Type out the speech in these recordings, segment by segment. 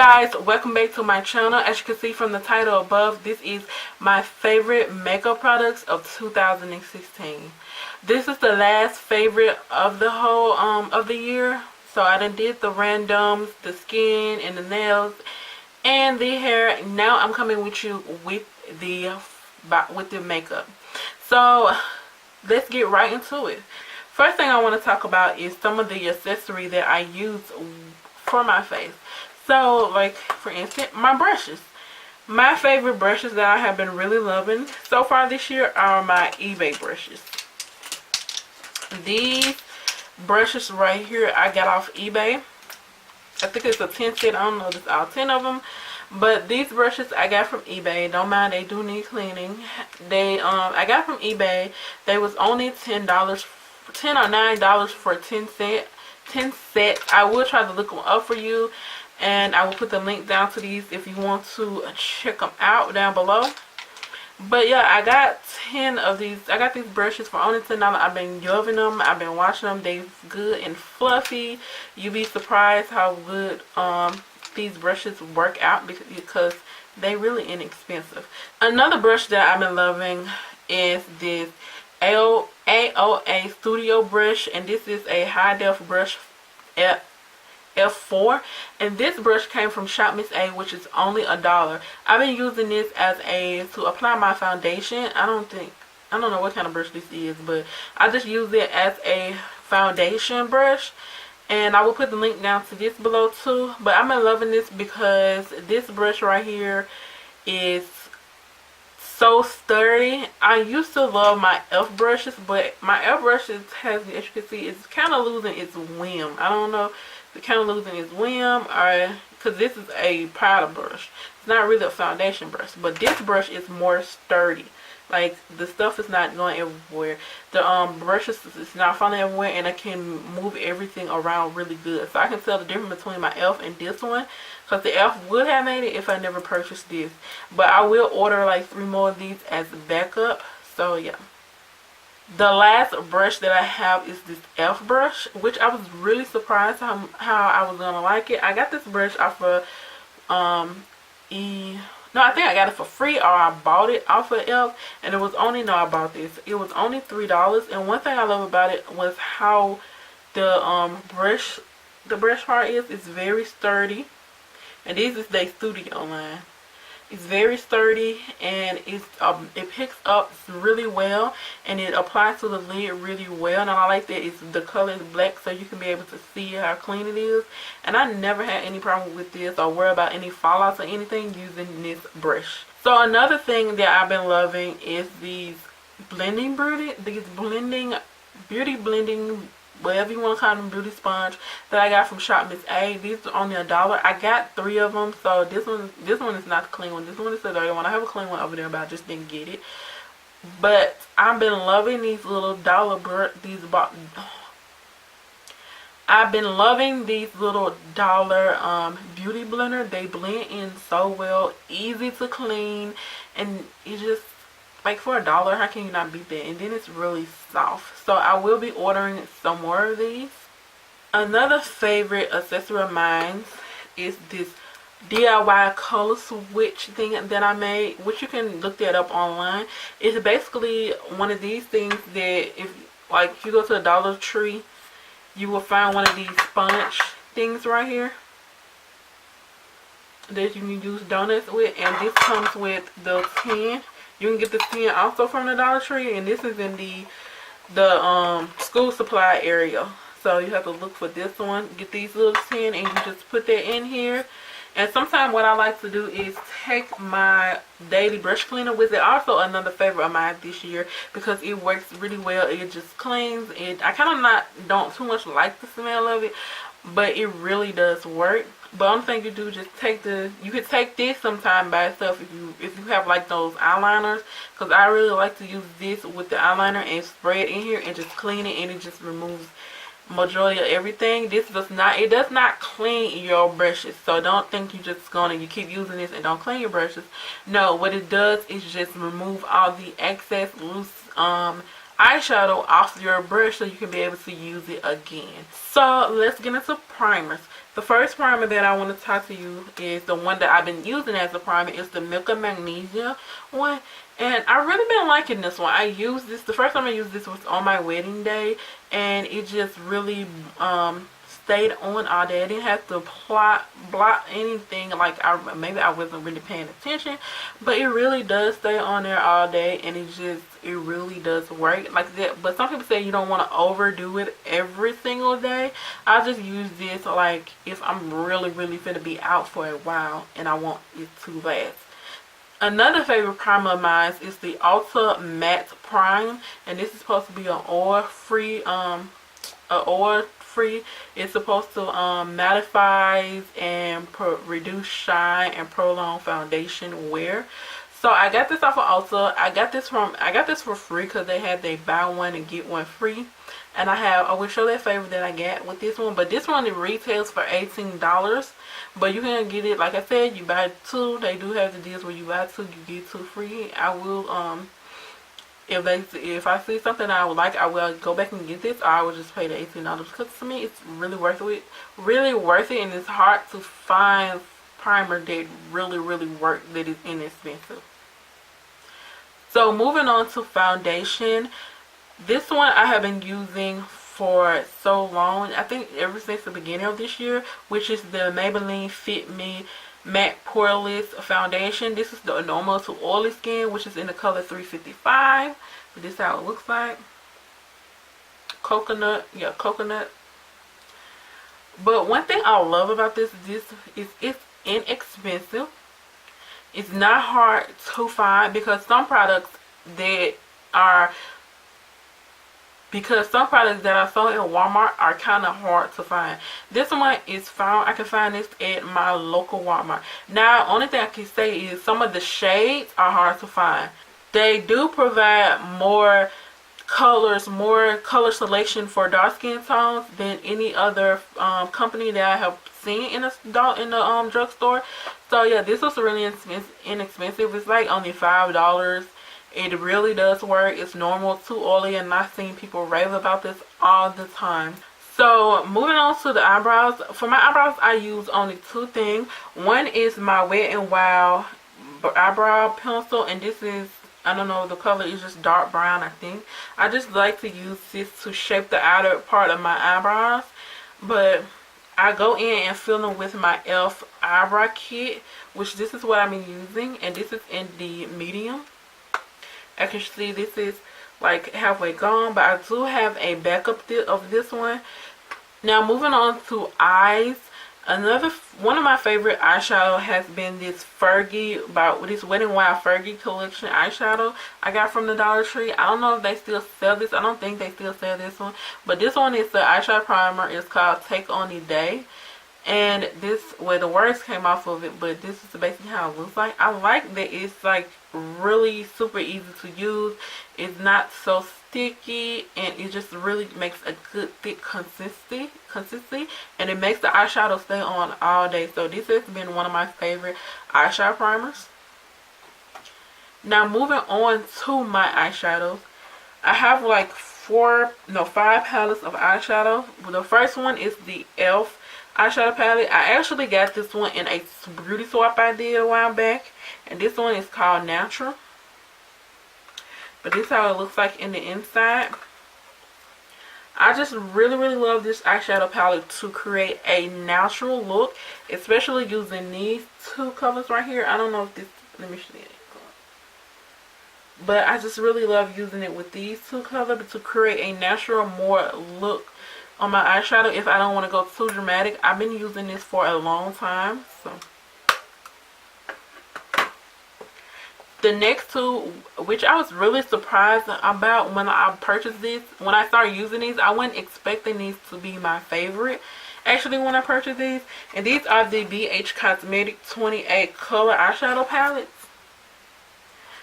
guys, welcome back to my channel. As you can see from the title above, this is my favorite makeup products of 2016. This is the last favorite of the whole of the year. So I done did the randoms, the skin and the nails and the hair. Now I'm coming with you with the makeup. So let's get right into it. First thing I want to talk about is some of the accessory that I use for my face. So, like, for instance, my brushes. My favorite brushes that I have been really loving so far this year are my eBay brushes. These brushes right here I got off eBay. I think it's a 10 set. I don't know if it's all 10 of them. But these brushes I got from eBay. Don't mind, they do need cleaning. I got from eBay. They was only $10 or $9 for 10 sets. I will try to look them up for you, and I will put the link down to these if you want to check them out down below. But yeah, I got 10 of these. I got these brushes for only $10. I've been loving them. I've been washing them. They're good and fluffy. You'd be surprised how good these brushes work out because they really inexpensive. Another brush that I've been loving is this AOA Studio brush, and this is a high def brush F4, and this brush came from Shop Miss A, which is only $1. I've been using this to apply my foundation. I don't know what kind of brush this is, but I just use it as a foundation brush, and I will put the link down to this below too. But I'm loving this because this brush right here is so sturdy. I used to love my F brushes, but my F brushes as you can see, it's kind of losing its whim. I don't know, it's kind of losing its whim, or because this is a powder brush. It's not really a foundation brush, but this brush is more sturdy. Like, the stuff is not going everywhere. The brushes is not falling everywhere, and I can move everything around really good. So I can tell the difference between my F and this one, because the F would have made it if I never purchased this. But I will order like 3 more of these as backup. So yeah. The last brush that I have is this F brush, which I was really surprised how I was gonna like it. I got this brush off of I think I got it for free, or I bought it off of Elf, and it was only, I bought this. It was only $3, and one thing I love about it was how the brush part is. It's very sturdy, and this is their studio line. It's very sturdy, and it picks up really well, and it applies to the lid really well. And I like that the color is black, so you can be able to see how clean it is. And I never had any problem with this or worry about any fallouts or anything using this brush. So another thing that I've been loving is these beauty blending, whatever you want to call them, beauty sponge that I got from Shop Miss A. These are only $1. I got 3 of them. So this one is not the clean one. This one is the dirty one. I have a clean one over there, but I just didn't get it. But I've been loving these little I've been loving these little dollar beauty blender. They blend in so well, easy to clean, and it just, like, for $1, how can you not beat that? And then it's really soft. So I will be ordering some more of these. Another favorite accessory of mine is this DIY color switch thing that I made, which you can look that up online. It's basically one of these things that if you go to the Dollar Tree, you will find one of these sponge things right here that you can use donuts with, and this comes with the tin. You can get the tin also from the Dollar Tree, and this is in the school supply area. So you have to look for this one. Get these little tin, and you just put that in here. And sometimes what I like to do is take my daily brush cleaner with it. Also another favorite of mine this year, because it works really well. It just cleans it. I kind of don't too much like the smell of it, but it really does work. But only thing you do, just you could take this sometime by itself if you have like those eyeliners, because I really like to use this with the eyeliner and spray it in here and just clean it, and it just removes majority of everything. It does not clean your brushes, so don't think you keep using this and don't clean your brushes. No, what it does is just remove all the excess loose eyeshadow off your brush so you can be able to use it again. So let's get into primers. The first primer that I want to talk to you is the one that I've been using as a primer. It's the Milk and Magnesia one. And I really been liking this one. I used this, the first time I used this was on my wedding day. And it just really stayed on all day. I didn't have to blot anything. Like, maybe I wasn't really paying attention. But it really does stay on there all day. And it really does work like that. But some people say you don't want to overdo it every single day. I just use this like if I'm really finna be out for a while and I want it to last. Another favorite primer of mine is the Ulta Matte Prime, and this is supposed to be an oil-free. It's supposed to mattify and reduce shine and prolong foundation wear. So I got this off of Ulta. I got this for free because they had they buy one and get one free. And I will show that favor that I got with this one. But this one, it retails for $18. But you can get it, like I said, you buy two. They do have the deals where you buy two, you get two free. I will, if I see something I would like, I will go back and get this. Or I will just pay the $18 because to me, it's really worth it. Really worth it, and it's hard to find primer that really work that is inexpensive. So moving on to foundation. This one I have been using for so long. I think ever since the beginning of this year, which is the Maybelline Fit Me Matte Poreless Foundation. This is the normal to oily skin, which is in the color 355. But this is how it looks like. Coconut. Yeah, coconut. But one thing I love about this is it's inexpensive. It's not hard to find because some products that are sold in Walmart are kind of hard to find. This one is found. I can find this at my local Walmart. Now, only thing I can say is some of the shades are hard to find. They do provide more colors, more color selection for dark skin tones than any other company that I have seen in the drugstore. So yeah, this was really inexpensive. It's like only $5. It really does work. It's normal to oily, and I've seen people rave about this all the time. So moving on to the eyebrows. For my eyebrows, I use only two things. One is my Wet n Wild eyebrow pencil, and this is, I don't know, the color is just dark brown, I think. I just like to use this to shape the outer part of my eyebrows. But I go in and fill them with my e.l.f. eyebrow kit, which this is what I've been using, and this is in the medium. As you can see, this is like halfway gone, but I do have a backup of this one. Now moving on to eyes. One of my favorite eyeshadow has been this Fergie, this Wet n Wild Fergie collection eyeshadow I got from the Dollar Tree. I don't know if they still sell this. I don't think they still sell this one. But this one is the eyeshadow primer. It's called Take On A Day. And this, well, the words came off of it, but this is basically how it looks like. I like that it's like really super easy to use. It's not so sticky, and it just really makes a good thick consistency, and it makes the eyeshadow stay on all day. So this has been one of my favorite eyeshadow primers. Now moving on to my eyeshadows. I have like 5 palettes of eyeshadow. The first one is the e.l.f. eyeshadow palette. I actually got this one in a beauty swap I did a while back, and this one is called Natural. But this is how it looks like in the inside. I just really love this eyeshadow palette to create a natural look, especially using these two colors right here. I don't know if this, let me show you. But I just really love using it with these two colors to create a natural more look on my eyeshadow if I don't want to go too dramatic. I've been using this for a long time. So the next two, which I was really surprised about when I purchased this, when I started using these, I wasn't expecting these to be my favorite actually when I purchased these. And these are the BH Cosmetic 28 color eyeshadow palettes.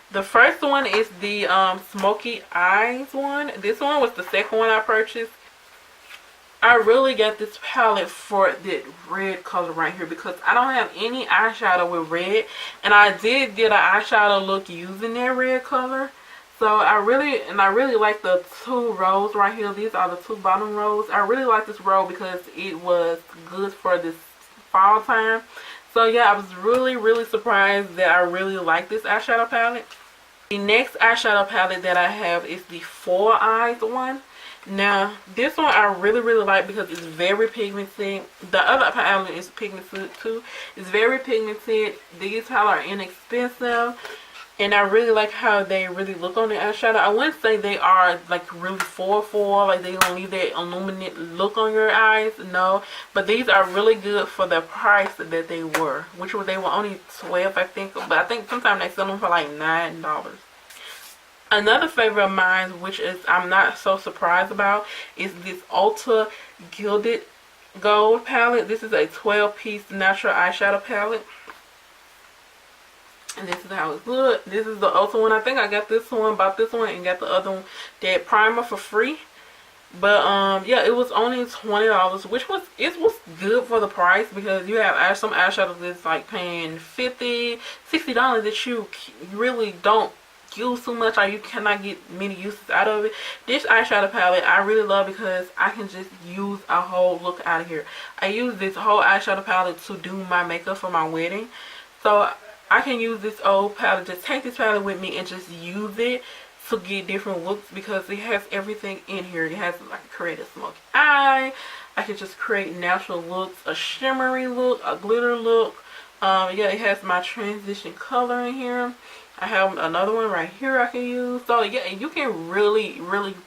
The first one is the Smoky Eyes one. This one was the second one I purchased. I really got this palette for the red color right here because I don't have any eyeshadow with red, and I did get an eyeshadow look using that red color. So I really like the two rows right here. These are the two bottom rows. I really like this row because it was good for this fall time. So yeah, I was really surprised that I really like this eyeshadow palette. The next eyeshadow palette that I have is the Four Eyes one. Now, this one I really like because it's very pigmented. The other palette is pigmented too. It's very pigmented. These palettes are inexpensive. And I really like how they really look on the eyeshadow. I wouldn't say they are like really 4-4, like they don't leave that illuminate look on your eyes. No, but these are really good for the price that they were, which was they were only 12, I think. But I think sometimes they sell them for like $9. Another favorite of mine, which is I'm not so surprised about, is this Ulta Gilded Gold palette. This is a 12-piece natural eyeshadow palette. And this is how it looks. This is the Ulta one. I think I got this one, bought this one, and got the other one, that primer, for free. But yeah, it was only $20, which was good for the price, because you have some eyeshadows that's like paying $50, $60 that you really don't use too much, or you cannot get many uses out of it. This eyeshadow palette I really love because I can just use a whole look out of here. I use this whole eyeshadow palette to do my makeup for my wedding, so I can use this old palette, just take this palette with me and just use it to get different looks, because it has everything in here. It has like create a smoky eye. I can just create natural looks, a shimmery look, a glitter look. Yeah, it has my transition color in here. I have another one right here I can use. So yeah, you can really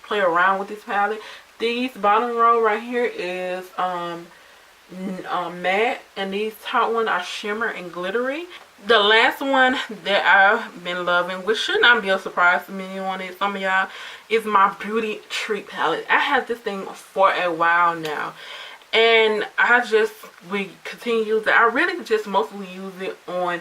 play around with this palette. These bottom row right here is matte, and these top one are shimmer and glittery. The last one that I've been loving, which should not be a surprise to anyone, some of y'all, is my Beauty Treat palette. I have this thing for a while now, and we continue to use it. I really just mostly use it on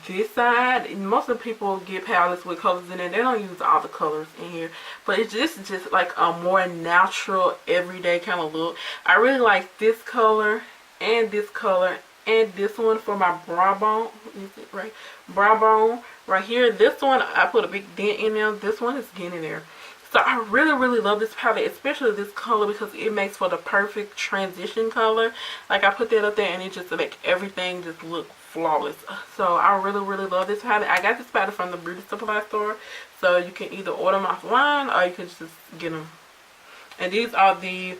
this side. Most of the people get palettes with colors in it. They don't use all the colors in here, but it's just like a more natural, everyday kind of look. I really like this color and this color and this one for my brow bone. Is it right? Brow bone right here. This one I put a big dent in there. This one is getting there. So I really love this palette, especially this color, because it makes for the perfect transition color. Like I put that up there and it just make everything just look flawless. So I really love this palette. I got this palette from the beauty supply store, so you can either order them offline or you can just get them. And these are the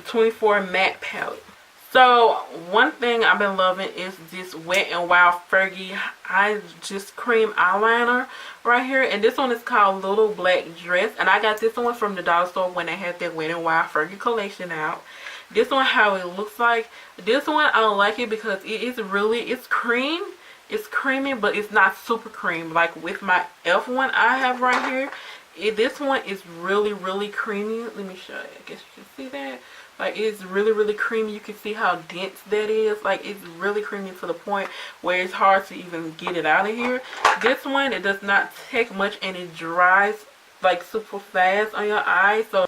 24 matte palette. So one thing I've been loving is this Wet n Wild Fergie Eye Just Cream eyeliner right here, and this one is called Little Black Dress, and I got this one from the dollar store when they had their Wet n Wild Fergie collection out. This one, how it looks like. This one I don't like it because it's cream. It's creamy, but it's not super cream like with my Elf one I have right here. This one is really creamy. Let me show you. I guess you can see that. Like, it's really creamy. You can see how dense that is. Like, it's really creamy to the point where it's hard to even get it out of here. This one, it does not take much and it dries like super fast on your eyes. So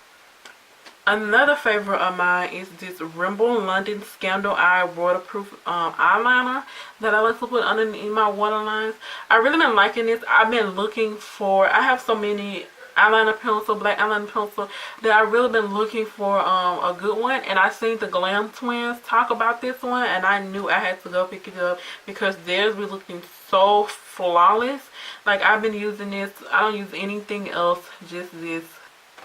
another favorite of mine is this Rimmel London Scandal Eye waterproof eyeliner that I like to put underneath my waterlines. I really been liking this. I've been looking for, I have so many eyeliner pencil, black eyeliner pencil, that I really been looking for a good one, and I seen the Glam Twins talk about this one, and I knew I had to go pick it up because theirs be looking so flawless. Like, I've been using this. I don't use anything else, just this.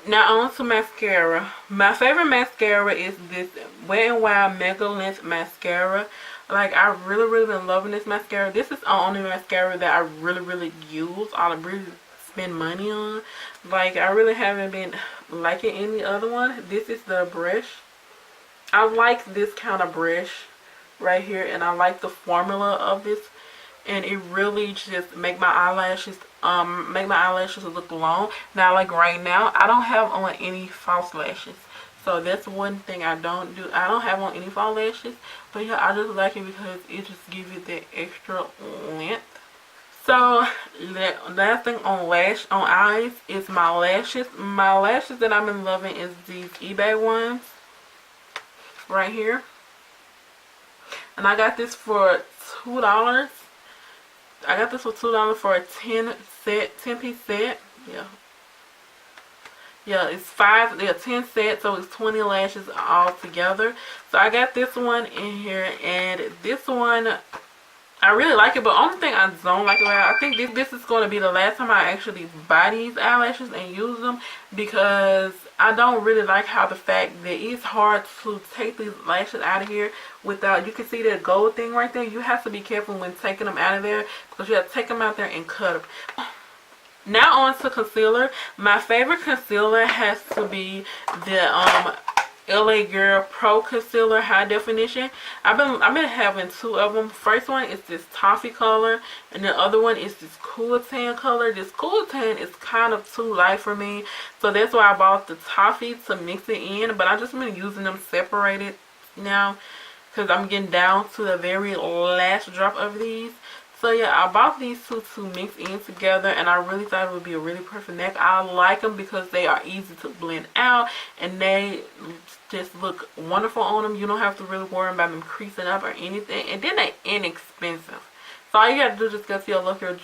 Now on to mascara. My favorite mascara is this Wet n Wild Mega Length Mascara. Like, I've really been loving this mascara. This is the only mascara that I really use. I really spend money on. Like, I really haven't been liking any other one. This is the brush. I like this kind of brush right here, and I like the formula of this, and it really just make my eyelashes look long. Now, like right now, I don't have on any false lashes, so that's one thing I don't do. I don't have on any false lashes, but yeah, I just like it because it just gives you that extra length. So the last thing on eyes is my lashes. My lashes that I've been loving is these eBay ones right here, and I got this for $2. I got this for $2 for a 10 piece set. Yeah, Yeah, it's 5, they're 10 sets, so it's 20 lashes all together. So I got this one in here, and this one, I really like it, but only thing I don't like about it, I think this is going to be the last time I actually buy these eyelashes and use them, because I don't really like how the fact that it's hard to take these lashes out of here without, you can see that gold thing right there. You have to be careful when taking them out of there, because you have to take them out there and cut them. Now on to concealer. My favorite concealer has to be the LA Girl Pro Concealer High Definition. I've been having 2 of them. First one is this toffee color, and the other one is this cool tan color. This cool tan is kind of too light for me, so that's why I bought the toffee to mix it in. But I've just been using them separated now, because I'm getting down to the very last drop of these. So yeah, I bought these 2 to mix in together, and I really thought it would be a really perfect neck. I like them because they are easy to blend out, and they just look wonderful on them. You don't have to really worry about them creasing up or anything, and then they're inexpensive. So all you got to do is just go to your local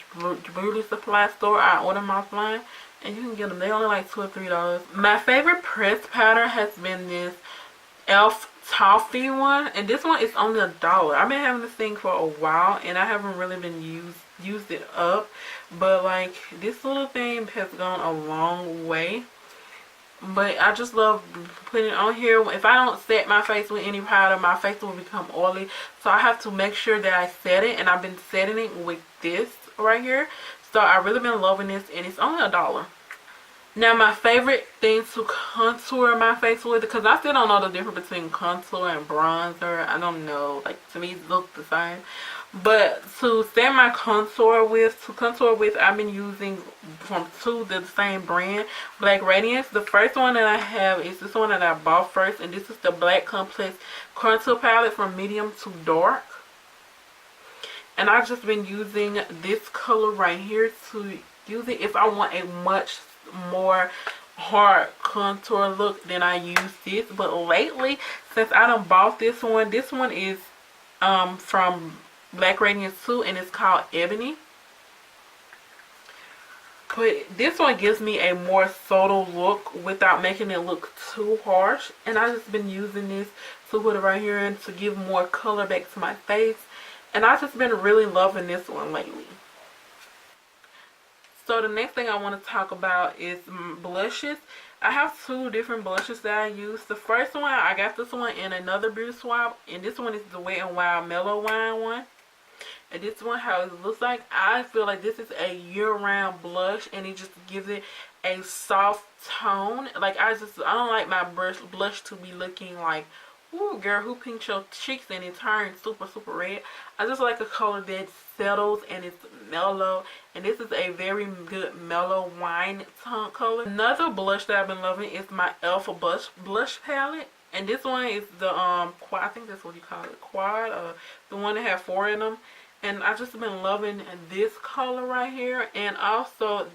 beauty supply store. I order them offline, and you can get them. They're only like $2 or $3. My favorite pressed powder has been this e.l.f. toffee one, and this one is only $1. I've been having this thing for a while, and I haven't really been used it up, but like this little thing has gone a long way. But I just love putting it on here. If I don't set my face with any powder, my face will become oily, so I have to make sure that I set it, and I've been setting it with this right here. So I've really been loving this, and it's only $1. Now my favorite thing to contour my face with, because I still don't know the difference between contour and bronzer. I don't know, like to me it looks the same. But to set my contour with, I've been using from 2 the same brand, Black Radiance. The first one that I have is this one that I bought first, and this is the Black Complex Contour Palette from medium to dark. And I've just been using this color right here to use it if I want a much more hard contour look. Then I use this. But lately, since I done bought this one is from Black Radiance 2, and it's called Ebony. But this one gives me a more subtle look without making it look too harsh, and I've just been using this to put it right here and to give more color back to my face, and I've just been really loving this one lately. So the next thing I want to talk about is blushes. I have 2 different blushes that I use. The first one, I got this one in another beauty swap, and this one is the Wet n Wild Mellow Wine one. And this one, how it looks like, I feel like this is a year-round blush, and it just gives it a soft tone. Like I don't like my blush to be looking like, ooh girl, who pinked your cheeks and it turns super red. I just like a color that settles and it's mellow, and this is a very good mellow wine tone color. Another blush that I've been loving is my e.l.f. blush palette, and this one is the quad, I think that's what you call it, quad, the one that have 4 in them. And I've just been loving this color right here, and also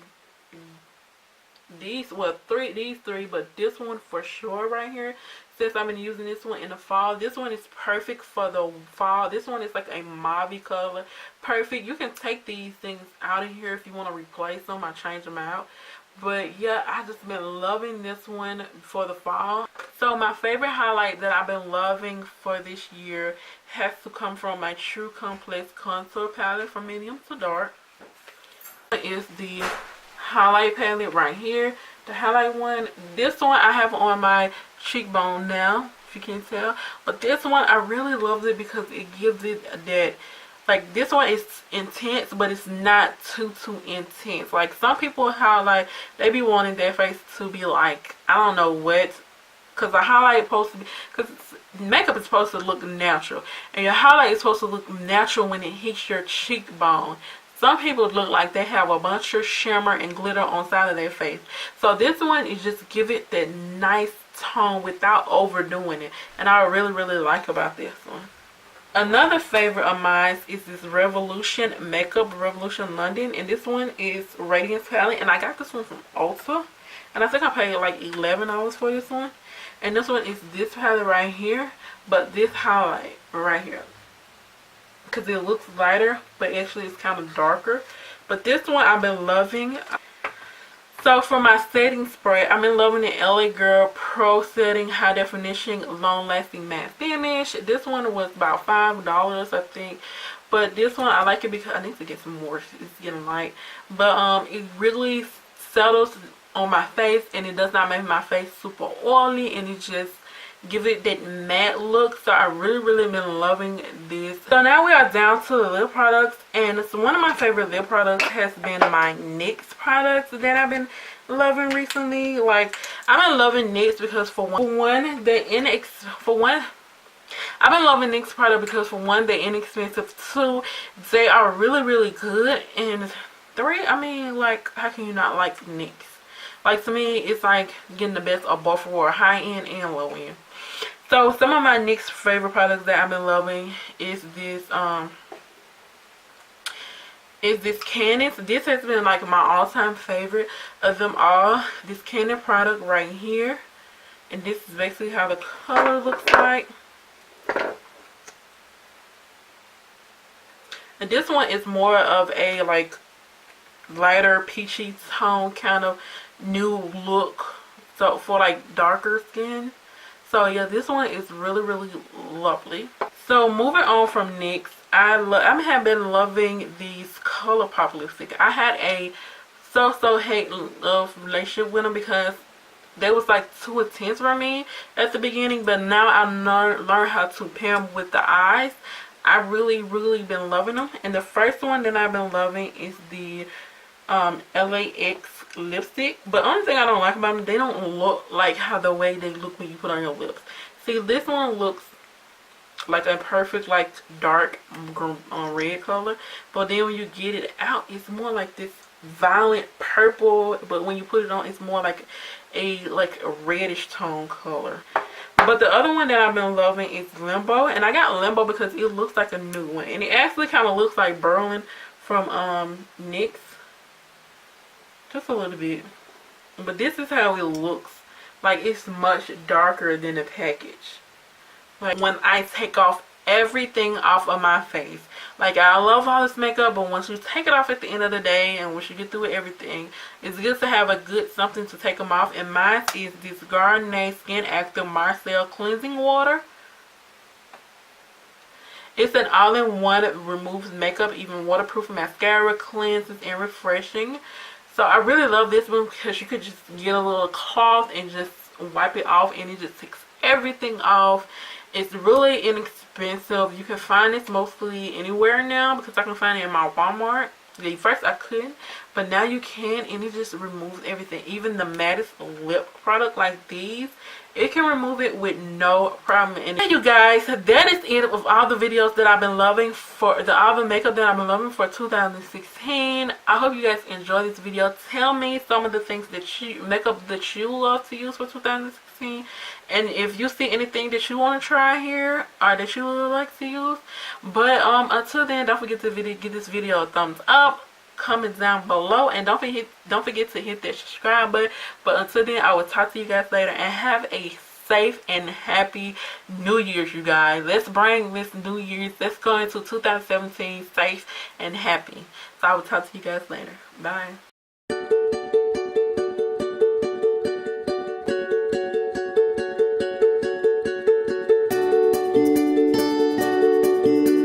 these, well, these three, but this one for sure right here. Since I've been using this one in the fall, this one is perfect for the fall. This one is like a mauve color, perfect. You can take these things out of here if you want to replace them. I change them out. But yeah, I just been loving this one for the fall. So my favorite highlight that I've been loving for this year has to come from my True Complex Contour Palette from medium to dark. Is the highlight palette right here. The highlight one, this one I have on my cheekbone now, if you can tell. But this one, I really loved it because it gives it that, like, this one is intense, but it's not too intense. Like, some people highlight, they be wanting their face to be like, I don't know what, because the highlight is supposed to be, because makeup is supposed to look natural, and your highlight is supposed to look natural when it hits your cheekbone. Some people look like they have a bunch of shimmer and glitter on the side of their face. So this one is just give it that nice tone without overdoing it, and I really like about this one. Another favorite of mine is this Revolution Makeup Revolution London, and this one is Radiance Palette, and I got this one from Ulta, and I think I paid like $11 for this one. And this one is this palette right here, but this highlight right here, because it looks lighter, but actually it's kind of darker. But this one I've been loving. So for my setting spray, I've been loving the LA Girl Pro Setting High Definition Long Lasting Matte Finish. This one was about $5, I think. But this one, I like it because I need to get some more. It's getting light. But it really settles on my face, and it does not make my face super oily, and it just gives it that matte look. So I really been loving this. So now we are down to the lip products, and it's one of my favorite lip products has been my NYX products that I've been loving recently. Like, I've been loving NYX because for one I've been loving NYX product because for one, they're inexpensive. Two, they are really good. And three, I mean, like, how can you not like NYX? Like, to me, it's like getting the best of both worlds, high end and low end. So some of my NYX favorite products that I've been loving is this Candice. This has been like my all-time favorite of them all. This Candice product right here, and this is basically how the color looks like. And this one is more of a like lighter peachy tone kind of new look, so for like darker skin. So yeah, this one is really lovely. So moving on from NYX, I have been loving these ColourPop lipstick. I had a so hate love relationship with them because they was like too intense for me at the beginning, but now I learned how to pair them with the eyes. I really been loving them. And the first one that I've been loving is the LAX lipstick. But only thing I don't like about them, they don't look like how the way they look when you put on your lips. See, this one looks like a perfect like dark red color, but then when you get it out, it's more like this violent purple, but when you put it on, it's more like a reddish tone color. But the other one that I've been loving is Limbo, and I got Limbo because it looks like a new one, and it actually kind of looks like Berlin from NYX, just a little bit. But this is how it looks. Like, it's much darker than the package. Like, when I take off everything off of my face, like, I love all this makeup, but once you take it off at the end of the day and once you get through with everything, it's good to have a good something to take them off. And mine is this Garnier Skin Active Marcel Cleansing Water. It's an all-in-one, removes makeup, even waterproof mascara, cleanses and refreshing. So I really love this one because you could just get a little cloth and just wipe it off, and it just takes everything off. It's really inexpensive. You can find this mostly anywhere now because I can find it in my Walmart. At first I couldn't, but now you can, and it just removes everything. Even the mattest lip product like these, it can remove it with no problem. And you guys, that is it of all the videos that I've been loving for all the makeup that I've been loving for 2016. I hope you guys enjoy this video. Tell me some of the things that makeup that you love to use for 2016, and if you see anything that you want to try here or that you would like to use. But until then, don't forget to give this video a thumbs up, comment down below, and don't forget to hit that subscribe button. But until then, I will talk to you guys later, and have a safe and happy New Year's, you guys. Let's bring this New Year's, let's go into 2017 safe and happy. So I will talk to you guys later. Bye.